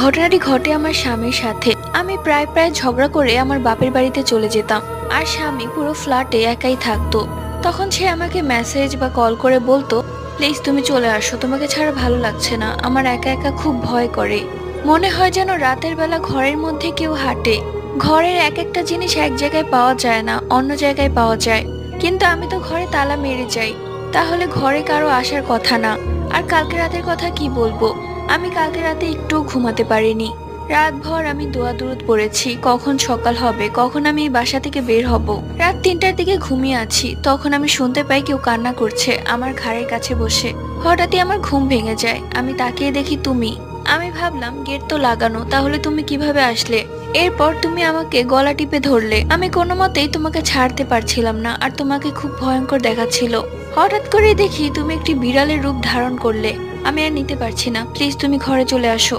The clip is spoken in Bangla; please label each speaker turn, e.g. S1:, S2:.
S1: ঘটনাটি ঘটে আমার স্বামীর সাথে। আমি প্রায় প্রায় ঝগড়া করে আমার বাপের বাড়িতে চলে যেতাম, আর স্বামী পুরো ফ্ল্যাটে একাই থাকতো। তখন সে আমাকে মেসেজ বা কল করে বলতো, প্লিজ তুমি চলে আসো, তোমাকে ছাড়া ভালো লাগছে না, আমার একা একা খুব ভয় করে। মনে হয় যেন রাতের বেলা ঘরের মধ্যে কেউ হাঁটে। ঘরের এক একটা জিনিস এক জায়গায় পাওয়া যায় না, অন্য জায়গায় পাওয়া যায়, কিন্তু আমি তো ঘরে তালা মেরে যাই। তাহলে ঘরে কারো আসার কথা না। আর কালকে রাতের কথা কি বলবো, আমি কালকে রাতে একটু ঘুমাতে পারিনি। রাতভর আমি দোয়া দুরুদ পড়েছি, কখন সকাল হবে, কখন আমি এই বাসা থেকে বের হব। রাত 3টার দিকে ঘুমিয়ে আছি, তখন আমি শুনতে পাই কেউ কান্না করছে আমার ঘাড়ের কাছে বসে। হঠাৎই আমার ঘুম ভেঙে যায়, আমি তাকিয়ে দেখি তুমি। আমি ভাবলাম গেট তো লাগানো, তাহলে তুমি কিভাবে আসলে? এরপর তুমি আমাকে গলা টিপে ধরলে। আমি কোনো মতেই তোমাকে ছাড়তে পারছিলাম না, আর তোমাকে খুব ভয়ঙ্কর দেখাচ্ছিল। হঠাৎ করে দেখি তুমি একটি বিড়ালের রূপ ধারণ করলে। আমি আর নিতে পারছি না, প্লিজ তুমি ঘরে চলে আসো।